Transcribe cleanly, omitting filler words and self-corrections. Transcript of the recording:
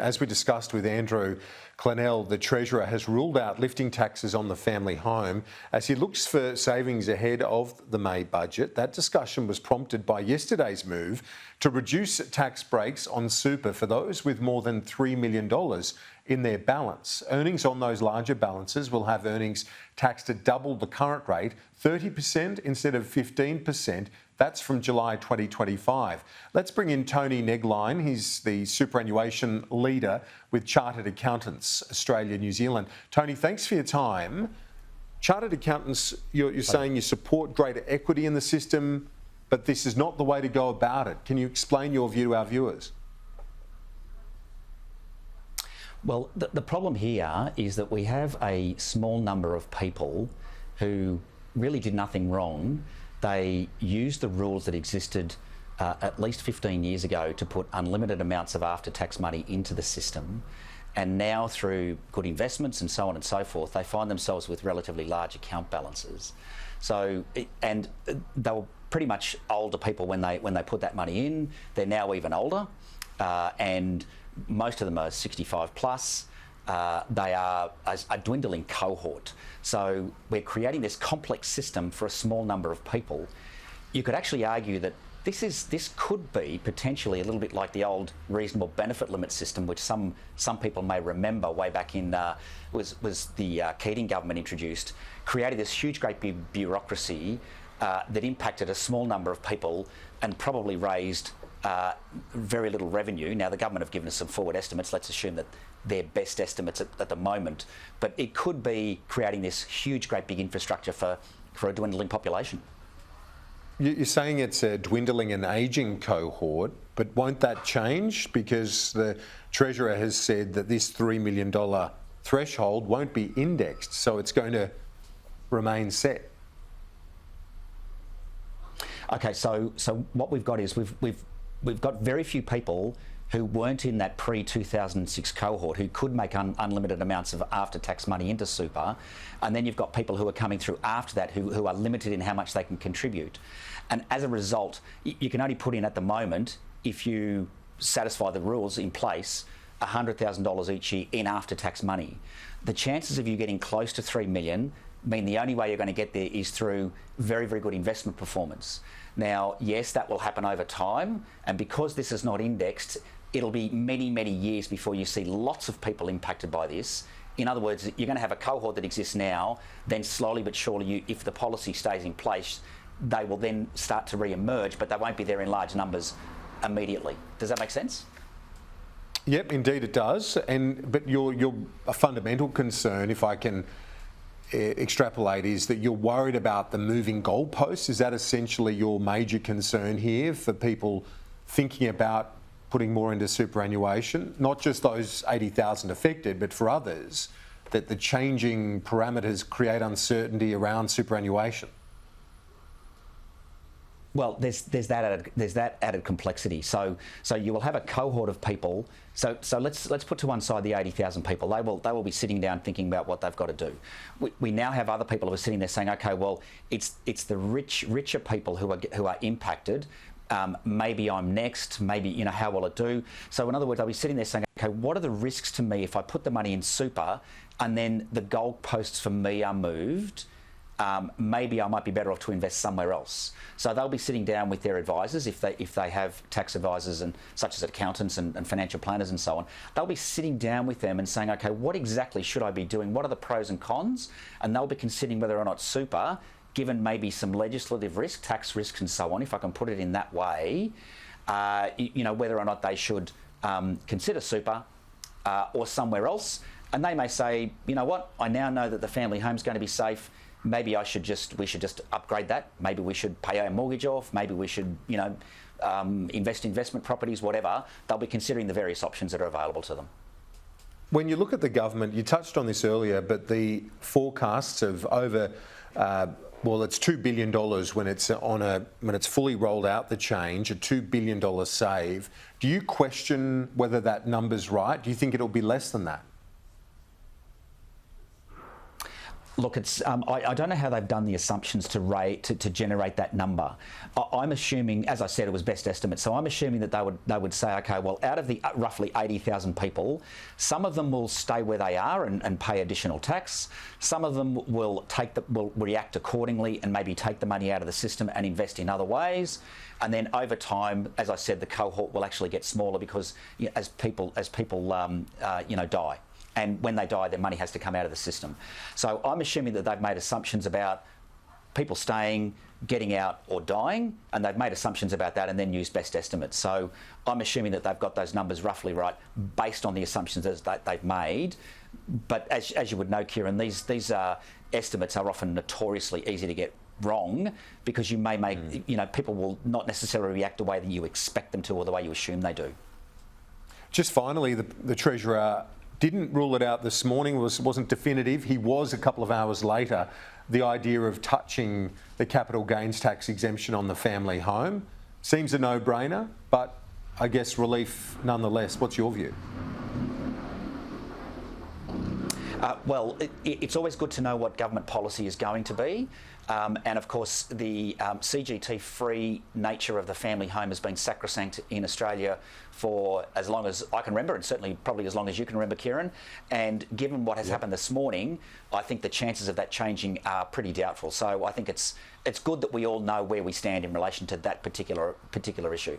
As we discussed with Andrew Clennell, the Treasurer has ruled out lifting taxes on the family home as he looks for savings ahead of the May budget. That discussion was prompted by yesterday's move to reduce tax breaks on super for those with more than $3 million in their balance. Earnings on those larger balances will have earnings taxed at double the current rate, 30% instead of 15%. That's from July 2025. Let's bring in Tony Negline. He's the superannuation leader with Chartered Accountants Australia, New Zealand. Tony, thanks for your time. Chartered Accountants, you're saying you support greater equity in the system, but this is not the way to go about it. Can you explain your view to our viewers? Well, the problem here is that we have a small number of people who really did nothing wrong. They used the rules that existed at least 15 years ago to put unlimited amounts of after-tax money into the system. And now through good investments and so on and so forth, they find themselves with relatively large account balances. So, and they were pretty much older people when they put that money in. They're now even older, and most of them are 65 plus. They are a dwindling cohort. So we're creating this complex system for a small number of people. You could actually argue that this could be potentially a little bit like the old reasonable benefit limit system, which some people may remember way back in was the Keating government introduced, created this huge great big bureaucracy that impacted a small number of people and probably raised very little revenue. Now the government have given us some forward estimates. Let's assume that they're best estimates at the moment, but it could be creating this huge great big infrastructure for a dwindling population. You're saying it's a dwindling and ageing cohort, but won't that change? Because the Treasurer has said that this $3 million threshold won't be indexed, so it's going to remain set. Okay, so what we've got is we've got very few people who weren't in that pre-2006 cohort who could make unlimited amounts of after-tax money into super, and then you've got people who are coming through after that who are limited in how much they can contribute. And as a result, you can only put in at the moment, if you satisfy the rules in place, $100,000 each year in after-tax money. The chances of you getting close to 3 million mean the only way you're going to get there is through very, very good investment performance. Now, yes, that will happen over time, and because this is not indexed, it'll be many, many years before you see lots of people impacted by this. In other words, you're going to have a cohort that exists now, then slowly but surely, if the policy stays in place, they will then start to re-emerge, but they won't be there in large numbers immediately. Does that make sense? Yep, indeed it does. But your a fundamental concern, if I can extrapolate, is that you're worried about the moving goalposts. Is that essentially your major concern here for people thinking about putting more into superannuation? Not just those 80,000 affected, but for others, that the changing parameters create uncertainty around superannuation? Well, there's that added complexity. So you will have a cohort of people. So let's put to one side the 80,000 people. They will be sitting down thinking about what they've got to do. We now have other people who are sitting there saying, okay, well, it's the richer people who are impacted. Maybe I'm next. Maybe how will it do? So in other words, I'll be sitting there saying, okay, what are the risks to me if I put the money in super and then the goalposts for me are moved? Maybe I might be better off to invest somewhere else. So they'll be sitting down with their advisors, if they have tax advisors and such as accountants and financial planners and so on. They'll be sitting down with them and saying, okay, what exactly should I be doing? What are the pros and cons? And they'll be considering whether or not super, given maybe some legislative risk, tax risks and so on, if I can put it in that way, whether or not they should consider super or somewhere else. And they may say, you know what, I now know that the family home's going to be safe. Maybe we should just upgrade that. Maybe we should pay our mortgage off. Maybe we should, invest in investment properties, whatever. They'll be considering the various options that are available to them. When you look at the government, you touched on this earlier, but the forecasts of over, it's $2 billion when it's fully rolled out, the change, a $2 billion save. Do you question whether that number's right? Do you think it'll be less than that? Look, it's I don't know how they've done the assumptions to generate that number. I'm assuming, as I said, it was best estimate. So I'm assuming that they would say, okay, well, out of the roughly 80,000 people, some of them will stay where they are and pay additional tax. Some of them will react accordingly and maybe take the money out of the system and invest in other ways. And then over time, as I said, the cohort will actually get smaller because as people die. And when they die, their money has to come out of the system. So I'm assuming that they've made assumptions about people staying, getting out or dying, and they've made assumptions about that and then used best estimates. So I'm assuming that they've got those numbers roughly right based on the assumptions that they've made. But as you would know, Kieran, these estimates are often notoriously easy to get wrong because you may make, people will not necessarily react the way that you expect them to or the way you assume they do. Just finally, the Treasurer didn't rule it out this morning, wasn't definitive. He was a couple of hours later. The idea of touching the capital gains tax exemption on the family home seems a no-brainer, but I guess relief nonetheless. What's your view? Well, it's always good to know what government policy is going to be. And of course, the CGT-free nature of the family home has been sacrosanct in Australia for as long as I can remember, and certainly probably as long as you can remember, Kieran. And given what has happened this morning, I think the chances of that changing are pretty doubtful. So I think it's good that we all know where we stand in relation to that particular issue.